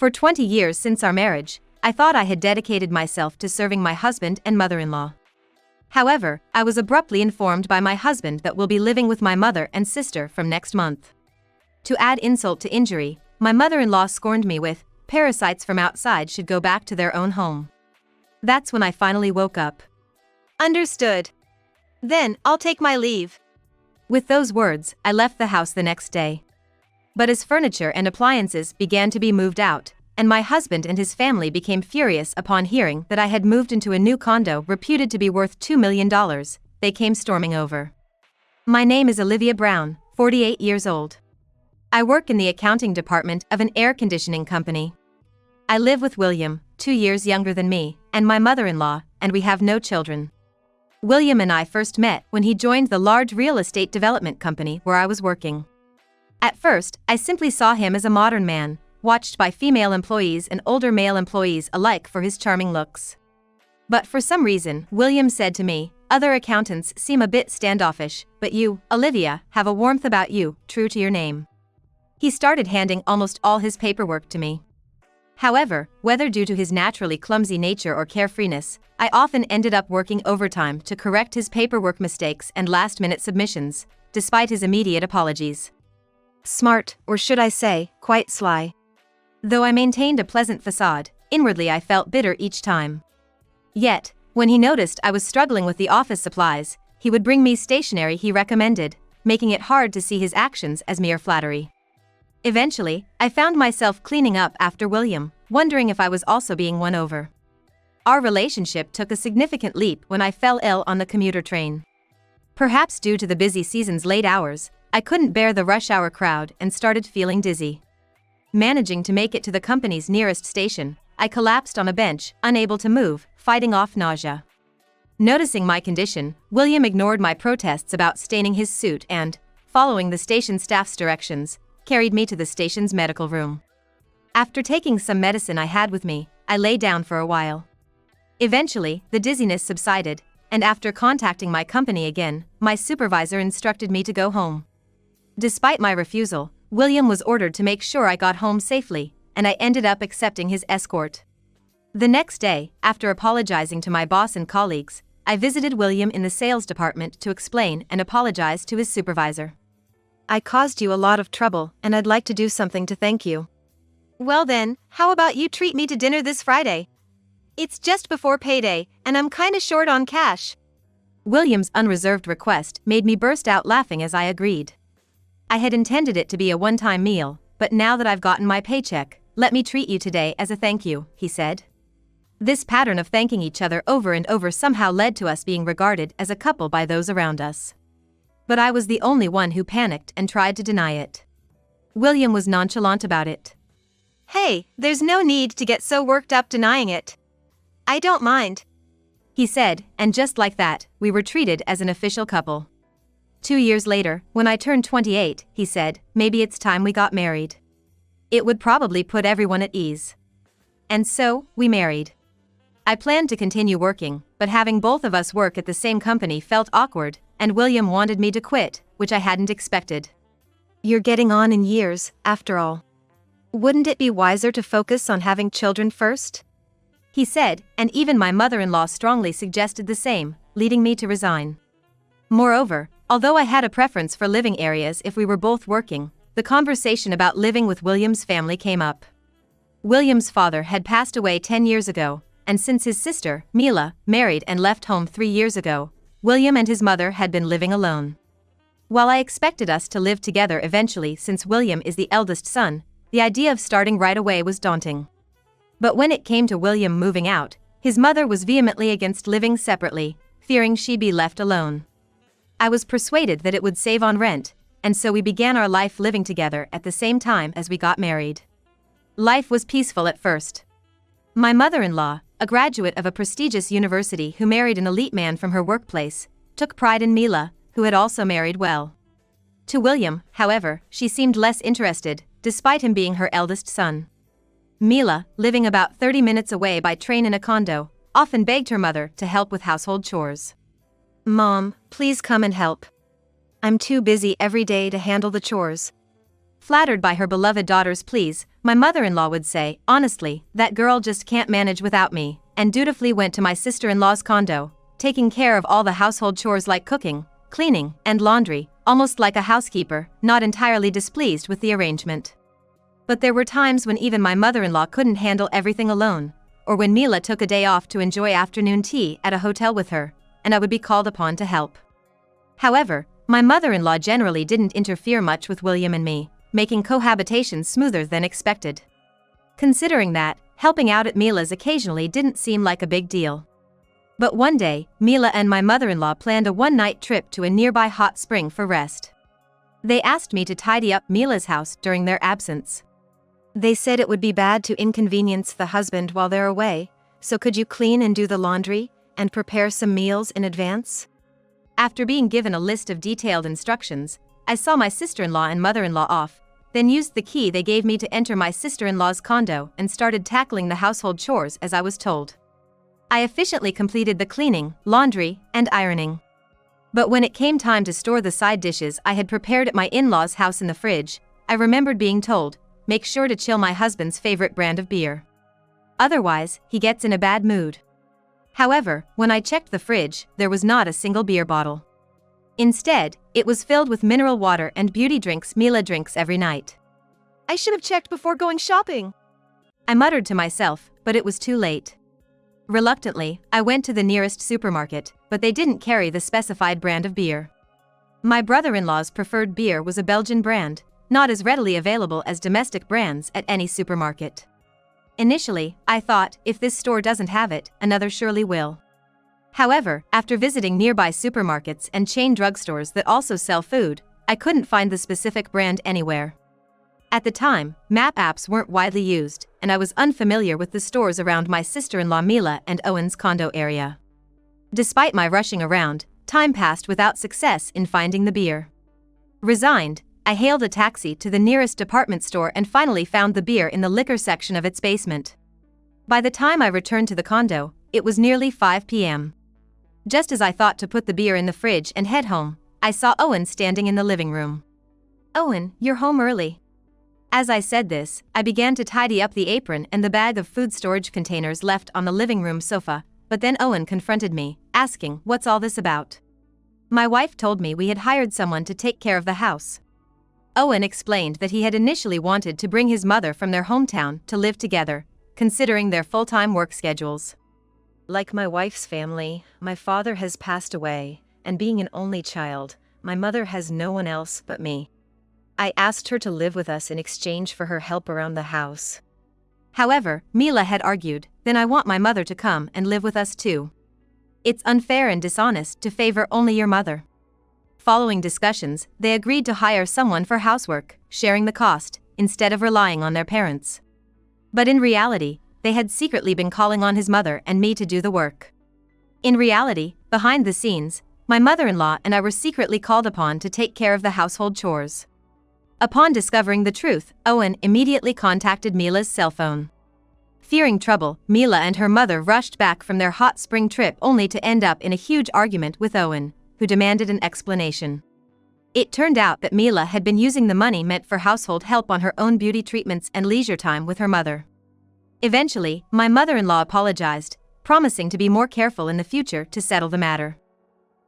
For 20 years since our marriage, I thought I had dedicated myself to serving my husband and mother-in-law. However, I was abruptly informed by my husband that we'll be living with my mother and sister from next month. To add insult to injury, my mother-in-law scorned me with, "Parasites from outside should go back to their own home." That's when I finally woke up. Understood. Then, I'll take my leave. With those words, I left the house the next day. But as furniture and appliances began to be moved out, and my husband and his family became furious upon hearing that I had moved into a new condo reputed to be worth $2 million, they came storming over. My name is Olivia Brown, 48 years old. I work in the accounting department of an air conditioning company. I live with William, 2 years younger than me, and my mother-in-law, and we have no children. William and I first met when he joined the large real estate development company where I was working. At first, I simply saw him as a modern man, watched by female employees and older male employees alike for his charming looks. But for some reason, William said to me, "Other accountants seem a bit standoffish, but you, Olivia, have a warmth about you, true to your name." He started handing almost all his paperwork to me. However, whether due to his naturally clumsy nature or carefreeness, I often ended up working overtime to correct his paperwork mistakes and last-minute submissions, despite his immediate apologies. Smart, or should I say, quite sly. Though I maintained a pleasant facade, inwardly I felt bitter each time. Yet, when he noticed I was struggling with the office supplies, he would bring me stationery he recommended, making it hard to see his actions as mere flattery. Eventually, I found myself cleaning up after William, wondering if I was also being won over. Our relationship took a significant leap when I fell ill on the commuter train. Perhaps due to the busy season's late hours, I couldn't bear the rush hour crowd and started feeling dizzy. Managing to make it to the company's nearest station, I collapsed on a bench, unable to move, fighting off nausea. Noticing my condition, William ignored my protests about staining his suit and, following the station staff's directions, carried me to the station's medical room. After taking some medicine I had with me, I lay down for a while. Eventually, the dizziness subsided, and after contacting my company again, my supervisor instructed me to go home. Despite my refusal, William was ordered to make sure I got home safely, and I ended up accepting his escort. The next day, after apologizing to my boss and colleagues, I visited William in the sales department to explain and apologize to his supervisor. "I caused you a lot of trouble, and I'd like to do something to thank you." Well then, how about you treat me to dinner this Friday? It's just before payday, and I'm kinda short on cash. William's unreserved request made me burst out laughing as I agreed. I had intended it to be a one-time meal, but now that I've gotten my paycheck, "Let me treat you today as a thank you," he said. This pattern of thanking each other over and over somehow led to us being regarded as a couple by those around us. But I was the only one who panicked and tried to deny it. William was nonchalant about it. "Hey, there's no need to get so worked up denying it. I don't mind," he said, and just like that, we were treated as an official couple. 2 years later, when I turned 28, he said, "Maybe it's time we got married. It would probably put everyone at ease." And so, we married. I planned to continue working, but having both of us work at the same company felt awkward, and William wanted me to quit, which I hadn't expected. "You're getting on in years, after all. Wouldn't it be wiser to focus on having children first?" he said, and even my mother-in-law strongly suggested the same, leading me to resign. Moreover, although I had a preference for living areas if we were both working, the conversation about living with William's family came up. William's father had passed away 10 years ago, and since his sister, Mila, married and left home 3 years ago, William and his mother had been living alone. While I expected us to live together eventually since William is the eldest son, the idea of starting right away was daunting. But when it came to William moving out, his mother was vehemently against living separately, fearing she'd be left alone. I was persuaded that it would save on rent, and so we began our life living together at the same time as we got married. Life was peaceful at first. My mother-in-law, a graduate of a prestigious university who married an elite man from her workplace, took pride in Mila, who had also married well. To William, however, she seemed less interested, despite him being her eldest son. Mila, living about 30 minutes away by train in a condo, often begged her mother to help with household chores. "Mom, please come and help. I'm too busy every day to handle the chores." Flattered by her beloved daughter's pleas, my mother-in-law would say, "Honestly, that girl just can't manage without me," and dutifully went to my sister-in-law's condo, taking care of all the household chores like cooking, cleaning, and laundry, almost like a housekeeper, not entirely displeased with the arrangement. But there were times when even my mother-in-law couldn't handle everything alone, or when Mila took a day off to enjoy afternoon tea at a hotel with her, and I would be called upon to help. However, my mother-in-law generally didn't interfere much with William and me, making cohabitation smoother than expected. Considering that, helping out at Mila's occasionally didn't seem like a big deal. But one day, Mila and my mother-in-law planned a one-night trip to a nearby hot spring for rest. They asked me to tidy up Mila's house during their absence. They said it would be bad to inconvenience the husband while they're away, so could you clean and do the laundry, and prepare some meals in advance? After being given a list of detailed instructions, I saw my sister-in-law and mother-in-law off, then used the key they gave me to enter my sister-in-law's condo and started tackling the household chores as I was told. I efficiently completed the cleaning, laundry, and ironing. But when it came time to store the side dishes I had prepared at my in-laws' house in the fridge, I remembered being told, "Make sure to chill my husband's favorite brand of beer. Otherwise, he gets in a bad mood." However, when I checked the fridge, there was not a single beer bottle. Instead, it was filled with mineral water and beauty drinks Mila drinks every night. I should have checked before going shopping, I muttered to myself, but it was too late. Reluctantly, I went to the nearest supermarket, but they didn't carry the specified brand of beer. My brother-in-law's preferred beer was a Belgian brand, not as readily available as domestic brands at any supermarket. Initially, I thought, if this store doesn't have it, another surely will. However, after visiting nearby supermarkets and chain drugstores that also sell food, I couldn't find the specific brand anywhere. At the time, map apps weren't widely used, and I was unfamiliar with the stores around my sister-in-law Mila and Owen's condo area. Despite my rushing around, time passed without success in finding the beer. Resigned, I hailed a taxi to the nearest department store and finally found the beer in the liquor section of its basement. By the time I returned to the condo, it was nearly 5 p.m. Just as I thought to put the beer in the fridge and head home, I saw Owen standing in the living room. "Owen, you're home early." As I said this, I began to tidy up the apron and the bag of food storage containers left on the living room sofa, but then Owen confronted me, asking, "What's all this about?" My wife told me we had hired someone to take care of the house. Owen explained that he had initially wanted to bring his mother from their hometown to live together, considering their full-time work schedules. "Like my wife's family, my father has passed away, and being an only child, my mother has no one else but me. I asked her to live with us in exchange for her help around the house." However, Mila had argued, "Then I want my mother to come and live with us too. It's unfair and dishonest to favor only your mother." Following discussions, they agreed to hire someone for housework, sharing the cost, instead of relying on their parents. But in reality, they had secretly been calling on his mother and me to do the work. In reality, behind the scenes, my mother-in-law and I were secretly called upon to take care of the household chores. Upon discovering the truth, Owen immediately contacted Mila's cell phone. Fearing trouble, Mila and her mother rushed back from their hot spring trip only to end up in a huge argument with Owen, who demanded an explanation. It turned out that Mila had been using the money meant for household help on her own beauty treatments and leisure time with her mother. Eventually, my mother-in-law apologized, promising to be more careful in the future to settle the matter.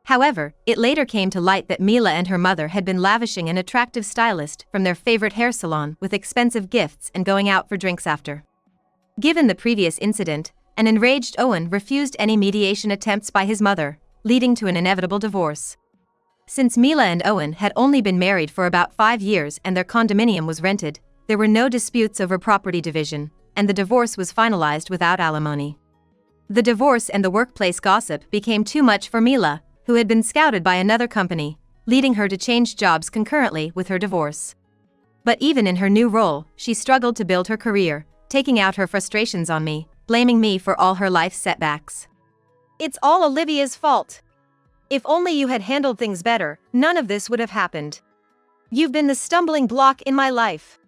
However, it later came to light that Mila and her mother had been lavishing an attractive stylist from their favorite hair salon with expensive gifts and going out for drinks after. Given the previous incident, an enraged Owen refused any mediation attempts by his mother, leading to an inevitable divorce. Since Mila and Owen had only been married for about 5 years and their condominium was rented, there were no disputes over property division, and the divorce was finalized without alimony. The divorce and the workplace gossip became too much for Mila, who had been scouted by another company, leading her to change jobs concurrently with her divorce. But even in her new role, she struggled to build her career, taking out her frustrations on me, blaming me for all her life's setbacks. It's all Olivia's fault. If only you had handled things better, none of this would have happened. You've been the stumbling block in my life.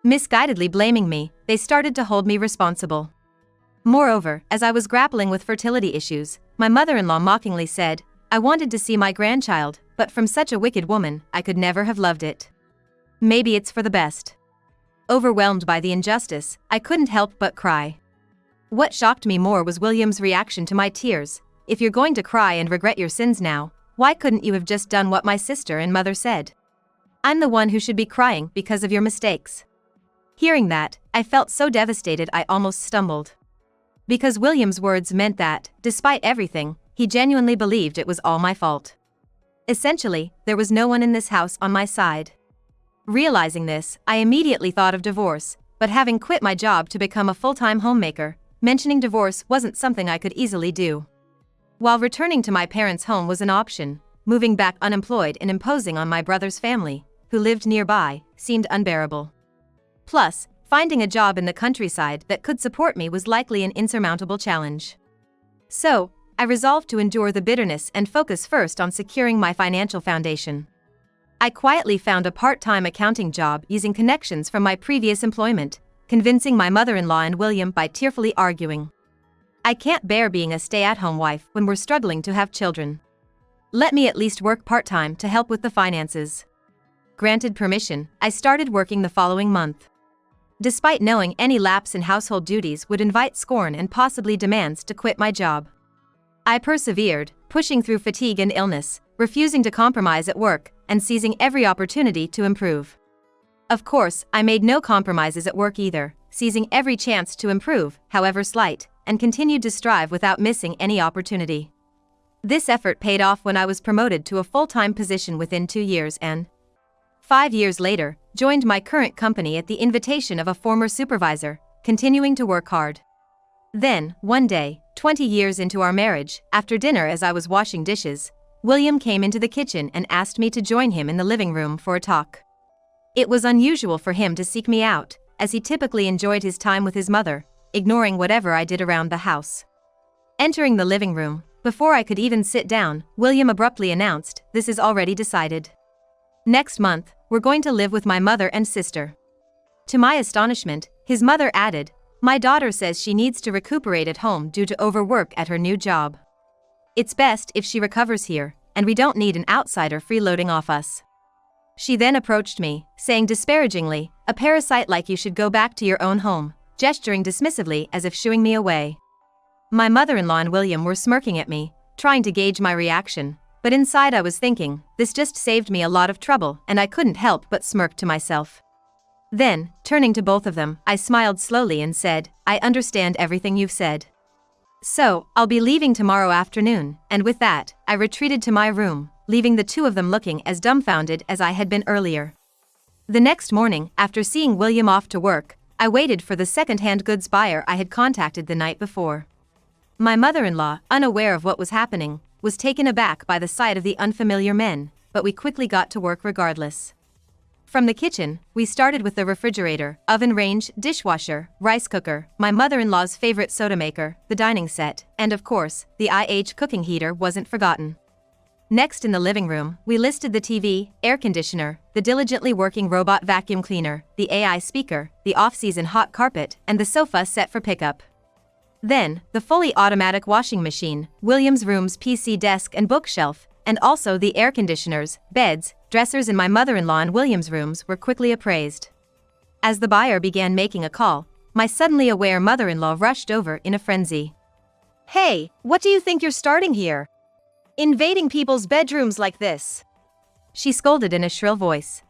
Misguidedly blaming me, they started to hold me responsible. Moreover, as I was grappling with fertility issues, my mother-in-law mockingly said, "I wanted to see my grandchild, but from such a wicked woman, I could never have loved it." Maybe it's for the best. Overwhelmed by the injustice, I couldn't help but cry. What shocked me more was William's reaction to my tears. If you're going to cry and regret your sins now, why couldn't you have just done what my sister and mother said? I'm the one who should be crying because of your mistakes. Hearing that, I felt so devastated I almost stumbled. Because William's words meant that, despite everything, he genuinely believed it was all my fault. Essentially, there was no one in this house on my side. Realizing this, I immediately thought of divorce, but having quit my job to become a full-time homemaker, mentioning divorce wasn't something I could easily do. While returning to my parents' home was an option, moving back unemployed and imposing on my brother's family, who lived nearby, seemed unbearable. Plus, finding a job in the countryside that could support me was likely an insurmountable challenge. So, I resolved to endure the bitterness and focus first on securing my financial foundation. I quietly found a part-time accounting job using connections from my previous employment, convincing my mother-in-law and William by tearfully arguing. I can't bear being a stay-at-home wife when we're struggling to have children. Let me at least work part-time to help with the finances. Granted permission, I started working the following month. Despite knowing any lapse in household duties would invite scorn and possibly demands to quit my job, I persevered, pushing through fatigue and illness, refusing to compromise at work, and seizing every opportunity to improve. Of course, I made no compromises at work either, seizing every chance to improve, however slight, and continued to strive without missing any opportunity. This effort paid off when I was promoted to a full-time position within 2 years and, 5 years later, joined my current company at the invitation of a former supervisor, continuing to work hard. Then, one day, 20 years into our marriage, after dinner as I was washing dishes, William came into the kitchen and asked me to join him in the living room for a talk. It was unusual for him to seek me out, as he typically enjoyed his time with his mother, ignoring whatever I did around the house. Entering the living room, before I could even sit down, William abruptly announced, "This is already decided. Next month, we're going to live with my mother and sister." To my astonishment, his mother added, "My daughter says she needs to recuperate at home due to overwork at her new job. It's best if she recovers here, and we don't need an outsider freeloading off us." She then approached me, saying disparagingly, "A parasite like you should go back to your own home," gesturing dismissively as if shooing me away. My mother-in-law and William were smirking at me, trying to gauge my reaction, but inside I was thinking, this just saved me a lot of trouble, and I couldn't help but smirk to myself. Then, turning to both of them, I smiled slowly and said, "I understand everything you've said. So, I'll be leaving tomorrow afternoon," and with that, I retreated to my room, leaving the two of them looking as dumbfounded as I had been earlier. The next morning, after seeing William off to work, I waited for the second-hand goods buyer I had contacted the night before. My mother-in-law, unaware of what was happening, was taken aback by the sight of the unfamiliar men, but we quickly got to work regardless. From the kitchen, we started with the refrigerator, oven range, dishwasher, rice cooker, my mother-in-law's favorite soda maker, the dining set, and of course, the IH cooking heater wasn't forgotten. Next in the living room, we listed the TV, air conditioner, the diligently working robot vacuum cleaner, the AI speaker, the off-season hot carpet, and the sofa set for pickup. Then, the fully automatic washing machine, William's room's PC desk and bookshelf, and also the air conditioners, beds, dressers in my mother-in-law and William's rooms were quickly appraised. As the buyer began making a call, my suddenly aware mother-in-law rushed over in a frenzy. "Hey, what do you think you're starting here? Invading people's bedrooms like this?" she scolded in a shrill voice.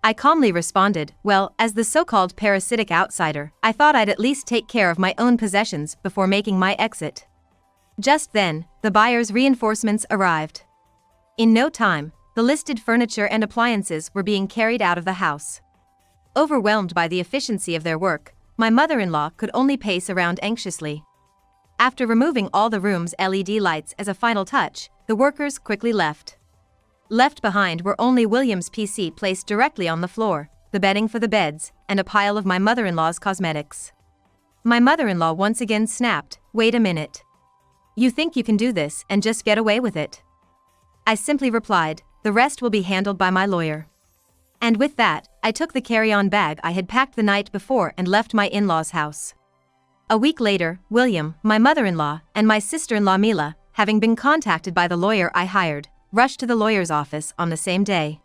I calmly responded, "Well, as the so-called parasitic outsider, I thought I'd at least take care of my own possessions before making my exit." Just then, the buyer's reinforcements arrived. In no time, the listed furniture and appliances were being carried out of the house. Overwhelmed by the efficiency of their work, my mother-in-law could only pace around anxiously. After removing all the room's LED lights as a final touch, the workers quickly left. Left behind were only William's PC placed directly on the floor, the bedding for the beds, and a pile of my mother-in-law's cosmetics. My mother-in-law once again snapped, "Wait a minute. You think you can do this and just get away with it?" I simply replied, "The rest will be handled by my lawyer." And with that, I took the carry-on bag I had packed the night before and left my in-laws' house. A week later, William, my mother-in-law, and my sister-in-law Mila, having been contacted by the lawyer I hired, rushed to the lawyer's office on the same day.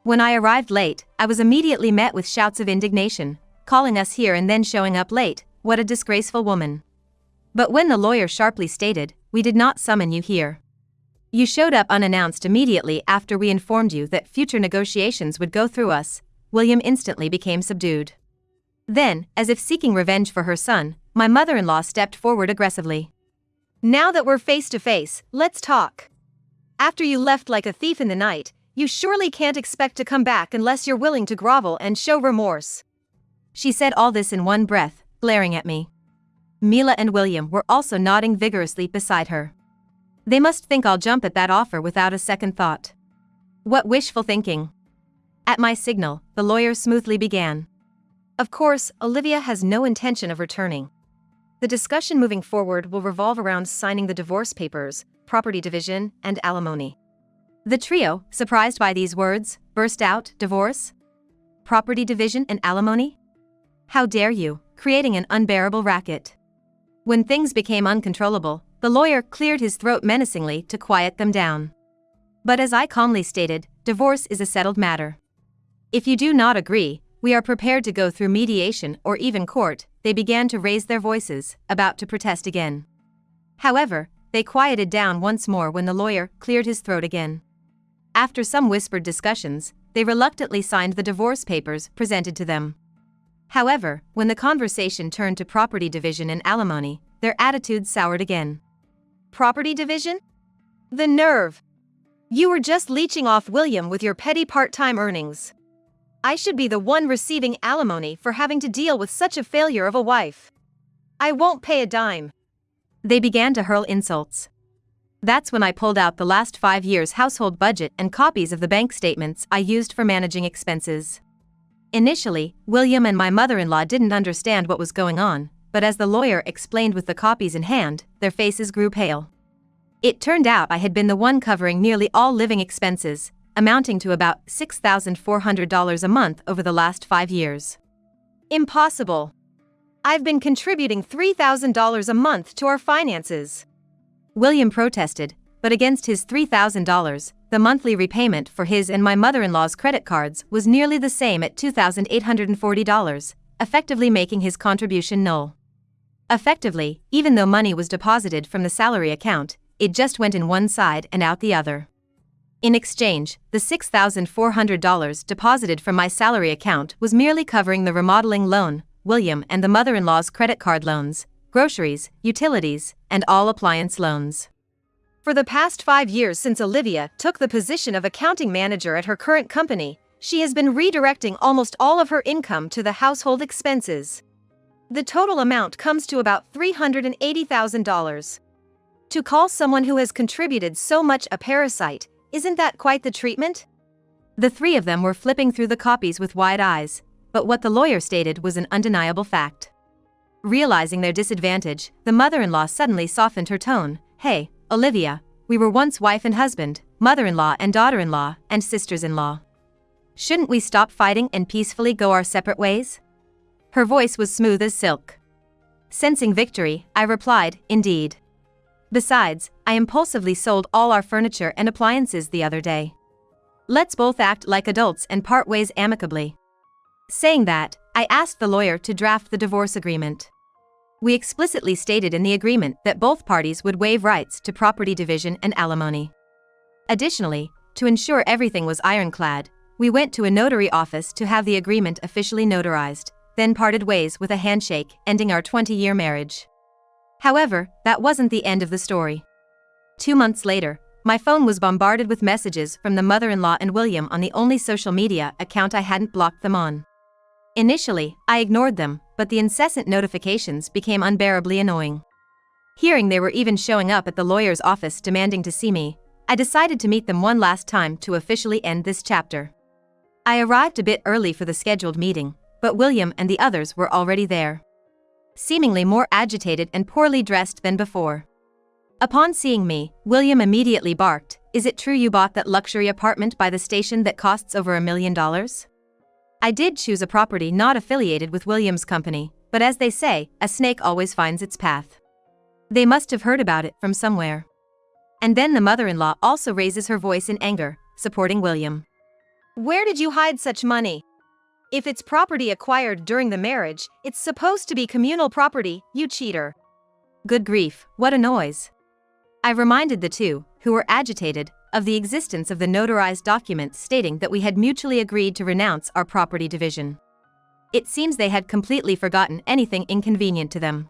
When I arrived late, I was immediately met with shouts of indignation, calling us here and then showing up late. What a disgraceful woman. But when the lawyer sharply stated, "We did not summon you here. You showed up unannounced immediately after we informed you that future negotiations would go through us," William instantly became subdued. Then, as if seeking revenge for her son, my mother-in-law stepped forward aggressively. "Now that we're face to face, let's talk. After you left like a thief in the night, you surely can't expect to come back unless you're willing to grovel and show remorse." She said all this in one breath, glaring at me. Mila and William were also nodding vigorously beside her. They must think I'll jump at that offer without a second thought. What wishful thinking. At my signal, the lawyer smoothly began. "Of course, Olivia has no intention of returning. The discussion moving forward will revolve around signing the divorce papers, property division, and alimony." The trio, surprised by these words, burst out, "Divorce? Property division and alimony? How dare you," creating an unbearable racket. When things became uncontrollable, the lawyer cleared his throat menacingly to quiet them down. But as I calmly stated, divorce is a settled matter. If you do not agree, we are prepared to go through mediation or even court. They began to raise their voices, about to protest again. However, they quieted down once more when the lawyer cleared his throat again. After some whispered discussions, they reluctantly signed the divorce papers presented to them. However, when the conversation turned to property division and alimony, their attitudes soured again. "Property division? The nerve! You were just leeching off William with your petty part-time earnings. I should be the one receiving alimony for having to deal with such a failure of a wife. I won't pay a dime." They began to hurl insults. That's when I pulled out the last 5 years' household budget and copies of the bank statements I used for managing expenses. Initially, William and my mother-in-law didn't understand what was going on, but as the lawyer explained with the copies in hand, their faces grew pale. It turned out I had been the one covering nearly all living expenses, amounting to about $6,400 a month over the last 5 years. "Impossible. I've been contributing $3,000 a month to our finances." William protested, but against his $3,000, the monthly repayment for his and my mother-in-law's credit cards was nearly the same at $2,840, effectively making his contribution null. Effectively, even though money was deposited from the salary account, it just went in one side and out the other. In exchange, the $6,400 deposited from my salary account was merely covering the remodeling loan, William and the mother-in-law's credit card loans, groceries, utilities, and all appliance loans. For the past 5 years since Olivia took the position of accounting manager at her current company, she has been redirecting almost all of her income to the household expenses. The total amount comes to about $380,000. To call someone who has contributed so much a parasite, isn't that quite the treatment? The three of them were flipping through the copies with wide eyes, but what the lawyer stated was an undeniable fact. Realizing their disadvantage, the mother-in-law suddenly softened her tone. "Hey, Olivia, we were once wife and husband, mother-in-law and daughter-in-law, and sisters-in-law. Shouldn't we stop fighting and peacefully go our separate ways?" Her voice was smooth as silk. Sensing victory, I replied, "Indeed. Besides, I impulsively sold all our furniture and appliances the other day. Let's both act like adults and part ways amicably." Saying that, I asked the lawyer to draft the divorce agreement. We explicitly stated in the agreement that both parties would waive rights to property division and alimony. Additionally, to ensure everything was ironclad, we went to a notary office to have the agreement officially notarized, then parted ways with a handshake, ending our 20-year marriage. However, that wasn't the end of the story. 2 months later, my phone was bombarded with messages from the mother-in-law and William on the only social media account I hadn't blocked them on. Initially, I ignored them, but the incessant notifications became unbearably annoying. Hearing they were even showing up at the lawyer's office demanding to see me, I decided to meet them one last time to officially end this chapter. I arrived a bit early for the scheduled meeting, but William and the others were already there. Seemingly more agitated and poorly dressed than before. Upon seeing me, William immediately barked, "Is it true you bought that luxury apartment by the station that costs over $1 million? I did choose a property not affiliated with William's company, but as they say, a snake always finds its path. They must have heard about it from somewhere." And then the mother-in-law also raises her voice in anger, supporting William. Where did you hide such money? If it's property acquired during the marriage, it's supposed to be communal property, you cheater. Good grief, what a noise. I reminded the two, who were agitated, of the existence of the notarized documents stating that we had mutually agreed to renounce our property division. It seems they had completely forgotten anything inconvenient to them.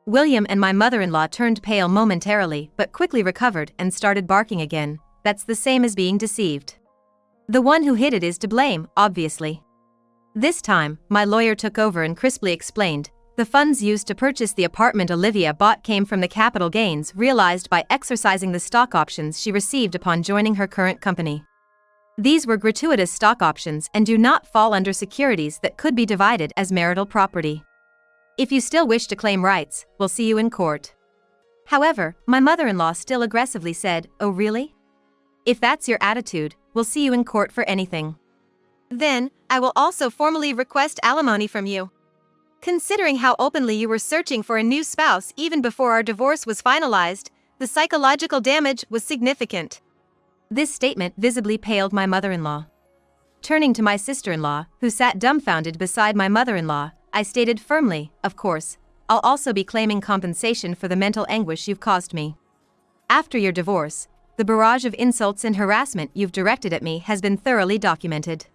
William and my mother-in-law turned pale momentarily but quickly recovered and started barking again. That's the same as being deceived. The one who hid it is to blame, obviously. This time, my lawyer took over and crisply explained, the funds used to purchase the apartment Olivia bought came from the capital gains realized by exercising the stock options she received upon joining her current company. These were gratuitous stock options and do not fall under securities that could be divided as marital property. If you still wish to claim rights, we'll see you in court. However, my mother-in-law still aggressively said, "Oh really? If that's your attitude, we'll see you in court for anything." Then, I will also formally request alimony from you. Considering how openly you were searching for a new spouse even before our divorce was finalized, the psychological damage was significant. This statement visibly paled my mother-in-law. Turning to my sister-in-law, who sat dumbfounded beside my mother-in-law, I stated firmly, "Of course, I'll also be claiming compensation for the mental anguish you've caused me. After your divorce, the barrage of insults and harassment you've directed at me has been thoroughly documented."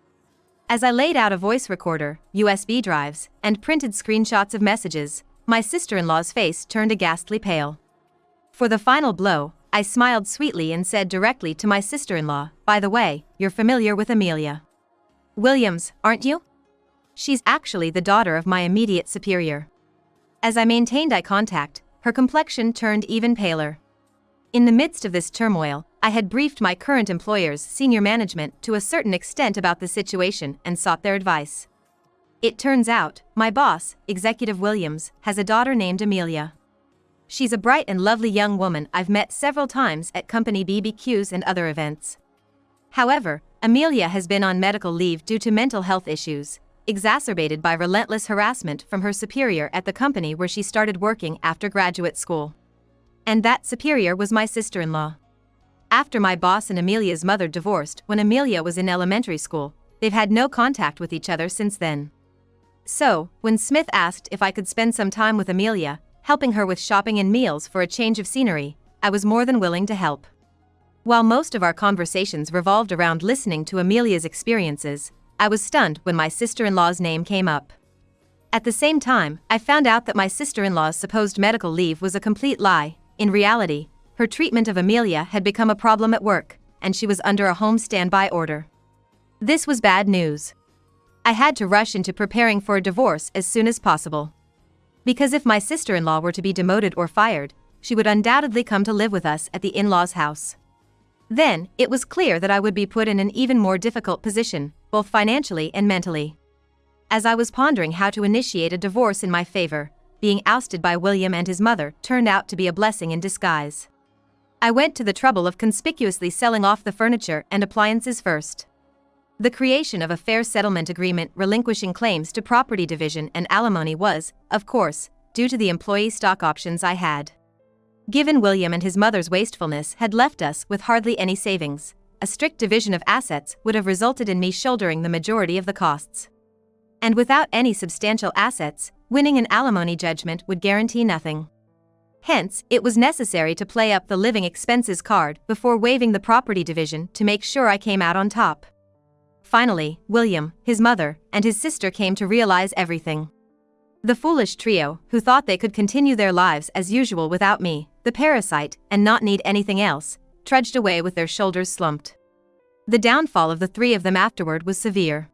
As I laid out a voice recorder, USB drives, and printed screenshots of messages, my sister-in-law's face turned a ghastly pale. For the final blow, I smiled sweetly and said directly to my sister-in-law, "By the way, you're familiar with Amelia Williams, aren't you? She's actually the daughter of my immediate superior." As I maintained eye contact, her complexion turned even paler. In the midst of this turmoil, I had briefed my current employer's senior management to a certain extent about the situation and sought their advice. It turns out, my boss, Executive Williams, has a daughter named Amelia. She's a bright and lovely young woman I've met several times at company BBQs and other events. However, Amelia has been on medical leave due to mental health issues, exacerbated by relentless harassment from her superior at the company where she started working after graduate school. And that superior was my sister-in-law. After my boss and Amelia's mother divorced when Amelia was in elementary school, they've had no contact with each other since then. So, when Smith asked if I could spend some time with Amelia, helping her with shopping and meals for a change of scenery, I was more than willing to help. While most of our conversations revolved around listening to Amelia's experiences, I was stunned when my sister-in-law's name came up. At the same time, I found out that my sister-in-law's supposed medical leave was a complete lie. In reality, her treatment of Amelia had become a problem at work, and she was under a home standby order. This was bad news. I had to rush into preparing for a divorce as soon as possible. Because if my sister-in-law were to be demoted or fired, she would undoubtedly come to live with us at the in-laws' house. Then, it was clear that I would be put in an even more difficult position, both financially and mentally. As I was pondering how to initiate a divorce in my favor, being ousted by William and his mother turned out to be a blessing in disguise. I went to the trouble of conspicuously selling off the furniture and appliances first. The creation of a fair settlement agreement relinquishing claims to property division and alimony was, of course, due to the employee stock options I had. Given William and his mother's wastefulness had left us with hardly any savings, a strict division of assets would have resulted in me shouldering the majority of the costs. And without any substantial assets, winning an alimony judgment would guarantee nothing. Hence, it was necessary to play up the living expenses card before waiving the property division to make sure I came out on top. Finally, William, his mother, and his sister came to realize everything. The foolish trio, who thought they could continue their lives as usual without me, the parasite, and not need anything else, trudged away with their shoulders slumped. The downfall of the three of them afterward was severe.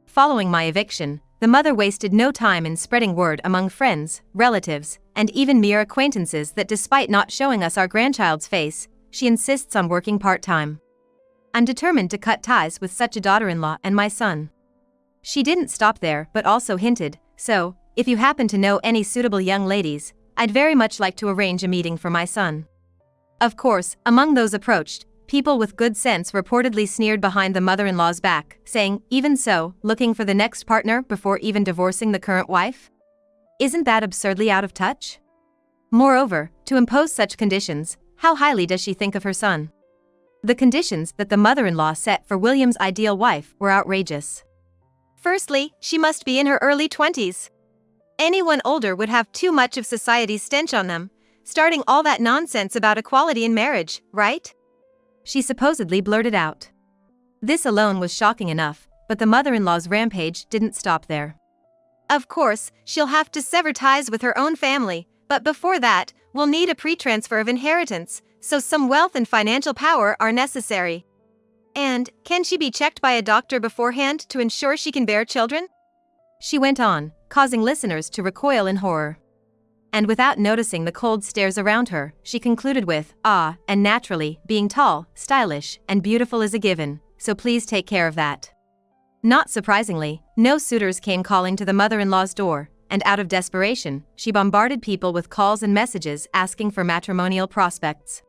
Following my eviction, the mother wasted no time in spreading word among friends, relatives, and even mere acquaintances that despite not showing us our grandchild's face, she insists on working part-time. I'm determined to cut ties with such a daughter-in-law and my son. She didn't stop there but also hinted, "So, if you happen to know any suitable young ladies, I'd very much like to arrange a meeting for my son." Of course, among those approached, people with good sense reportedly sneered behind the mother-in-law's back, saying, "Even so, looking for the next partner before even divorcing the current wife? Isn't that absurdly out of touch? Moreover, to impose such conditions, how highly does she think of her son?" The conditions that the mother-in-law set for William's ideal wife were outrageous. Firstly, she must be in her early 20s. Anyone older would have too much of society's stench on them, starting all that nonsense about equality in marriage, right? She supposedly blurted out. This alone was shocking enough, but the mother-in-law's rampage didn't stop there. Of course, she'll have to sever ties with her own family, but before that, we'll need a pre-transfer of inheritance, so some wealth and financial power are necessary. And, can she be checked by a doctor beforehand to ensure she can bear children? She went on, causing listeners to recoil in horror. And without noticing the cold stares around her, she concluded with, and naturally, being tall, stylish, and beautiful is a given, so please take care of that. Not surprisingly, no suitors came calling to the mother-in-law's door, and out of desperation, she bombarded people with calls and messages asking for matrimonial prospects.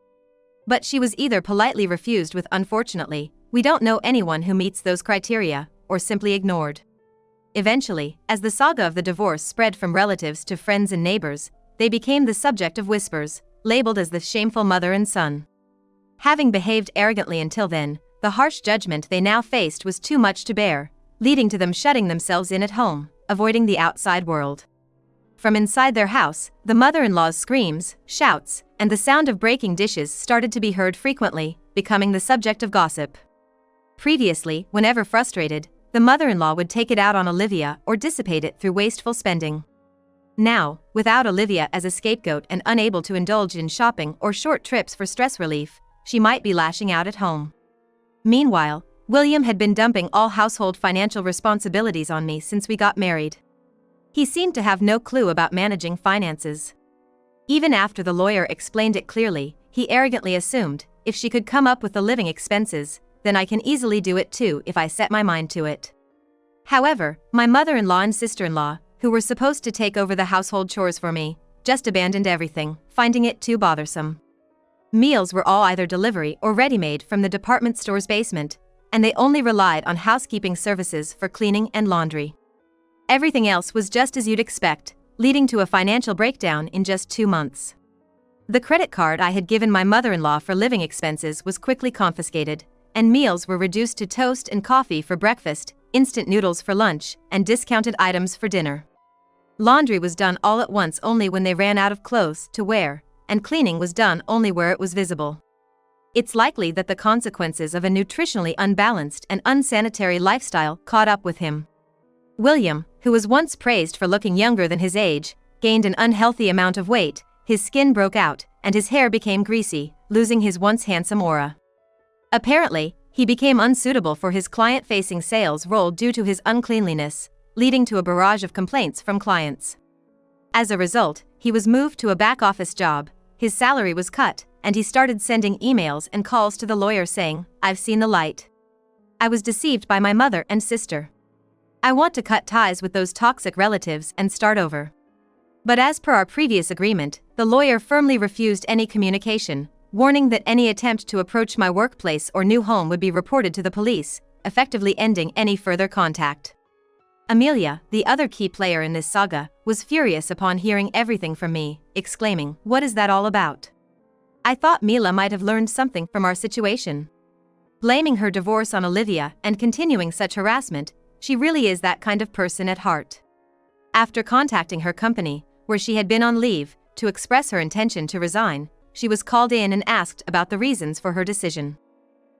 But she was either politely refused with "unfortunately, we don't know anyone who meets those criteria," or simply ignored. Eventually, as the saga of the divorce spread from relatives to friends and neighbors, they became the subject of whispers, labeled as the shameful mother and son. Having behaved arrogantly until then, the harsh judgment they now faced was too much to bear, leading to them shutting themselves in at home, avoiding the outside world. From inside their house, the mother-in-law's screams, shouts, and the sound of breaking dishes started to be heard frequently, becoming the subject of gossip. Previously, whenever frustrated, the mother-in-law would take it out on Olivia or dissipate it through wasteful spending. Now, without Olivia as a scapegoat and unable to indulge in shopping or short trips for stress relief, she might be lashing out at home. Meanwhile, William had been dumping all household financial responsibilities on me since we got married. He seemed to have no clue about managing finances. Even after the lawyer explained it clearly, he arrogantly assumed, if she could come up with the living expenses, then I can easily do it too if I set my mind to it. However, my mother-in-law and sister-in-law, who were supposed to take over the household chores for me, just abandoned everything, finding it too bothersome. Meals were all either delivery or ready-made from the department store's basement, and they only relied on housekeeping services for cleaning and laundry. Everything else was just as you'd expect, leading to a financial breakdown in just 2 months. The credit card I had given my mother-in-law for living expenses was quickly confiscated, and meals were reduced to toast and coffee for breakfast, instant noodles for lunch, and discounted items for dinner. Laundry was done all at once only when they ran out of clothes to wear, and cleaning was done only where it was visible. It's likely that the consequences of a nutritionally unbalanced and unsanitary lifestyle caught up with him. William, who was once praised for looking younger than his age, gained an unhealthy amount of weight, his skin broke out, and his hair became greasy, losing his once handsome aura. Apparently, he became unsuitable for his client-facing sales role due to his uncleanliness, leading to a barrage of complaints from clients. As a result, he was moved to a back-office job, his salary was cut, and he started sending emails and calls to the lawyer saying, "I've seen the light. I was deceived by my mother and sister. I want to cut ties with those toxic relatives and start over." But as per our previous agreement, the lawyer firmly refused any communication, warning that any attempt to approach my workplace or new home would be reported to the police, effectively ending any further contact. Amelia, the other key player in this saga, was furious upon hearing everything from me, exclaiming, "What is that all about? I thought Mila might have learned something from our situation." Blaming her divorce on Olivia and continuing such harassment, she really is that kind of person at heart. After contacting her company, where she had been on leave, to express her intention to resign, she was called in and asked about the reasons for her decision.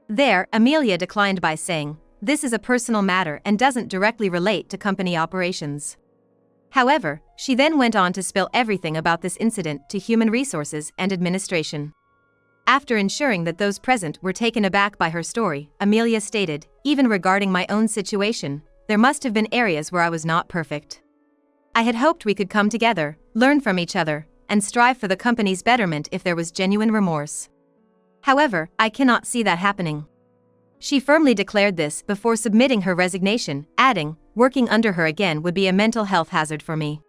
There, Amelia declined by saying, "This is a personal matter and doesn't directly relate to company operations." However, she then went on to spill everything about this incident to human resources and administration. After ensuring that those present were taken aback by her story, Amelia stated, "Even regarding my own situation, there must have been areas where I was not perfect. I had hoped we could come together, learn from each other, and strive for the company's betterment if there was genuine remorse. However, I cannot see that happening." She firmly declared this before submitting her resignation, adding, "Working under her again would be a mental health hazard for me."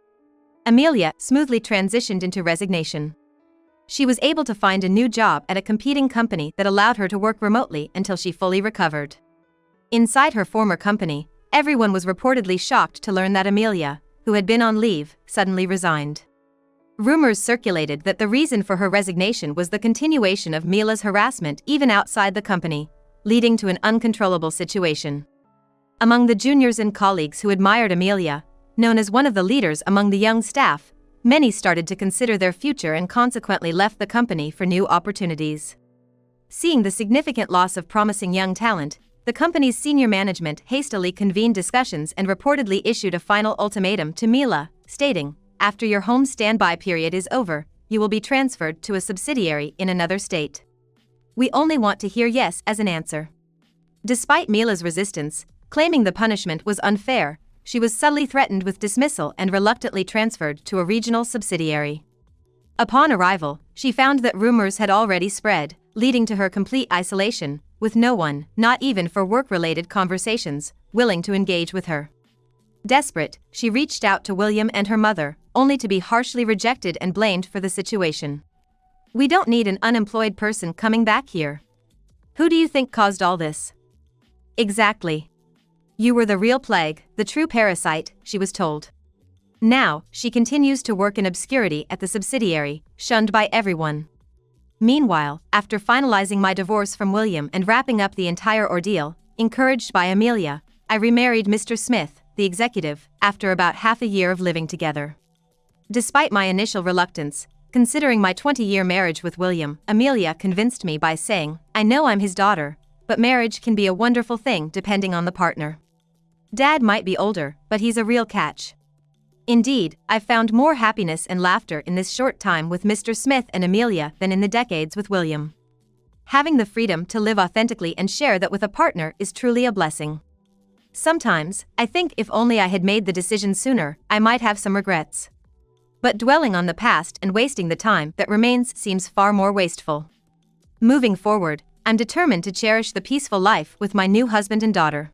Amelia smoothly transitioned into resignation. She was able to find a new job at a competing company that allowed her to work remotely until she fully recovered. Inside her former company, everyone was reportedly shocked to learn that Amelia, who had been on leave, suddenly resigned. Rumors circulated that the reason for her resignation was the continuation of Mila's harassment even outside the company, leading to an uncontrollable situation. Among the juniors and colleagues who admired Amelia, known as one of the leaders among the young staff, many started to consider their future and consequently left the company for new opportunities. Seeing the significant loss of promising young talent, the company's senior management hastily convened discussions and reportedly issued a final ultimatum to Mila, stating, "After your home standby period is over, you will be transferred to a subsidiary in another state. We only want to hear yes as an answer." Despite Mila's resistance, claiming the punishment was unfair, she was subtly threatened with dismissal and reluctantly transferred to a regional subsidiary. Upon arrival, she found that rumors had already spread, leading to her complete isolation, with no one, not even for work-related conversations, willing to engage with her. Desperate, she reached out to William and her mother, only to be harshly rejected and blamed for the situation. "We don't need an unemployed person coming back here. Who do you think caused all this?" "Exactly. You were the real plague, the true parasite," she was told. Now, she continues to work in obscurity at the subsidiary, shunned by everyone. Meanwhile, after finalizing my divorce from William and wrapping up the entire ordeal, encouraged by Amelia, I remarried Mr. Smith, the executive, after about half a year of living together. Despite my initial reluctance, considering my 20-year marriage with William, Amelia convinced me by saying, "I know I'm his daughter, but marriage can be a wonderful thing depending on the partner. Dad might be older, but he's a real catch." Indeed, I've found more happiness and laughter in this short time with Mr. Smith and Amelia than in the decades with William. Having the freedom to live authentically and share that with a partner is truly a blessing. Sometimes, I think if only I had made the decision sooner, I might have some regrets. But dwelling on the past and wasting the time that remains seems far more wasteful. Moving forward, I'm determined to cherish the peaceful life with my new husband and daughter.